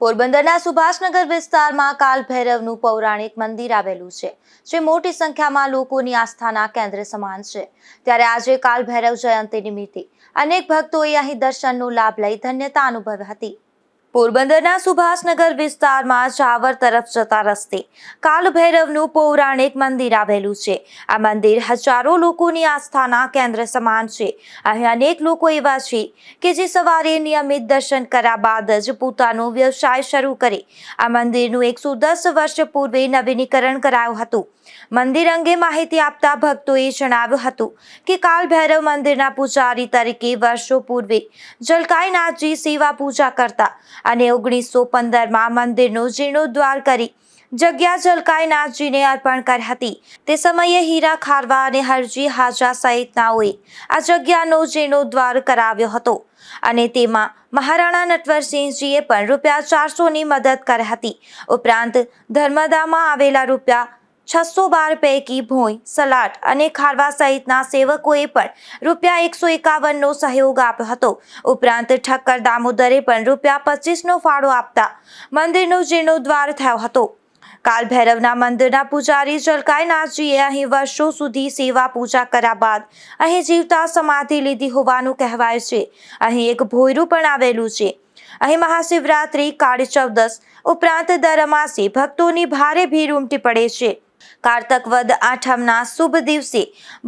પોરબંદરના સુભાષનગર વિસ્તારમાં કાલ ભૈરવનું પૌરાણિક મંદિર આવેલું છે, જે મોટી સંખ્યામાં લોકોની આસ્થાના કેન્દ્ર સમાન છે। ત્યારે આજે કાલ ભૈરવ જયંતિ નિમિત્તે અનેક ભક્તોએ અહીં દર્શનનો લાભ લઈ ધન્યતા અનુભવી હતી। પોરબંદરના સુભાષનગર વિસ્તારમાં ચાવર તરફ જતા રસ્તે કાલ ભૈરવનું પૌરાણિક મંદિર આવેલું છે। આ મંદિર હજારો લોકોની આસ્થાના કેન્દ્ર સમાન છે। અહીં અનેક લોકો એવા છે કે જે સવારે નિયમિત દર્શન કર્યા બાદ જ પોતાનો વ્યવસાય શરૂ કરે। આ મંદિરનું 110 વર્ષ પૂર્વે નવીનીકરણ કરાયું હતું। મંદિર અંગે માહિતી આપતા ભક્તોએ જણાવ્યું હતું કે કાલ ભૈરવ મંદિરના પૂજારી તરીકે વર્ષો પૂર્વે જલકાઈનાથજી સેવા પૂજા કરતા અને 1915માં મંદિરનો જીર્ણોદ્ધાર કરી જગ્યા જલકાઈનાથજીને અર્પણ કરી હતી। તે સમયે હીરા ખારવા અને હરજી હાજા સહિતનાઓએ આ જગ્યાનો જીર્ણોદ્ધાર કરાવ્યો હતો અને તેમાં મહારાણા નટવરસિંહજીએ પણ ₹400ની મદદ કરી હતી। ઉપરાંત ધર્મદામાં આવેલા ₹612 પૈકી ભોંય, સલાટ અને ખારવા સહિતના સેવકોએ પણ ₹151નો સહયોગ આપ્યો હતો। ઉપરાંત ઠક્કર દામોદરે પણ ₹25નો ફાળો આપતા મંદિરનો જીર્ણોદ્ધાર થયો હતો। કાલ ભૈરવના મંદિરના પૂજારી જલકાઈનાથજીએ અહીં વર્ષો સુધી સેવા પૂજા કર્યા બાદ અહીં જીવતા સમાધિ લીધી હોવાનું કહેવાય છે। અહીં એક ભોયરું પણ આવેલું છે। અહીં મહાશિવરાત્રી, કાળી ચૌદસ ઉપરાંત દર અમાસે ભક્તોની ભારે ભીડ ઉમટી પડે છે। કારતક વદ આઠમના શુભ દિવસે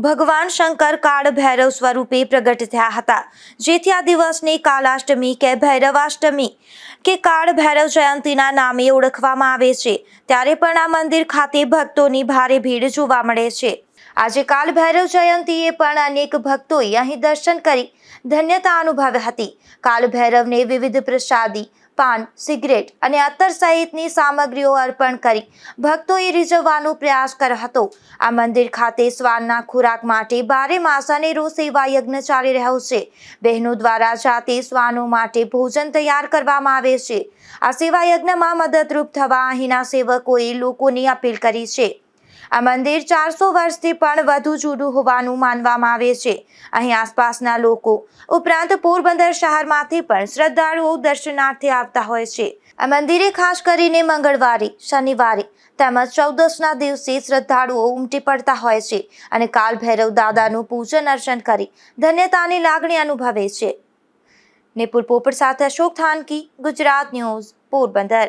ભગવાન શંકર કાળ ભૈરવ સ્વરૂપે પ્રગટ થયા હતા, જેથી આ દિવસને કાલાષ્ટમી કે ભૈરવાષ્ટમી કે કાળ ભૈરવ જયંતિના નામે ઓળખવામાં આવે છે। ત્યારે પણ આ મંદિર ખાતે ભક્તોની ભારે ભીડ જોવા મળે છે। આજે કાલ ભૈરવ જયંતિએ પણ અનેક ભક્તોએ અહીં દર્શન કરી ધન્યતા અનુભવી હતી। કાલ ભૈરવને વિવિધ પ્રસાદી, પાન, સિગરેટ અને અત્તર સહિતની સામગ્રીઓ અર્પણ કરી ભક્તોએ રીઝવવાનો પ્રયાસ કર્યો હતો। આ મંદિર ખાતે શ્વાનના ખોરાક માટે 12 માસ અનેરો સેવા યજ્ઞ ચાલી રહ્યો છે। બહેનો દ્વારા જાતે શ્વાનો માટે ભોજન તૈયાર કરવામાં આવે છે। આ સેવા યજ્ઞમાં મદદરૂપ થવા અહીંના સેવકોએ લોકોની અપીલ કરી છે। આ મંદિર 400 વર્ષથી પણ વધુ જૂનું હોવાનું માનવામાં આવે છે। અહીં આસપાસના લોકો ઉપરાંત પોરબંદર શહેરમાંથી પણ શ્રદ્ધાળુઓ દર્શનાર્થે આવતા હોય છે। આ મંદિરે ખાસ કરીને મંગળવારે, શનિવારે તેમજ ચૌદસના દિવસે શ્રદ્ધાળુઓ ઉમટી પડતા હોય છે અને કાલ ભૈરવ દાદાનું પૂજન અર્ચન કરી ધન્યતાની લાગણી અનુભવે છે। નિપુલ પોપટ સાથે અશોક થાનકી, ગુજરાત ન્યૂઝ, પોરબંદર।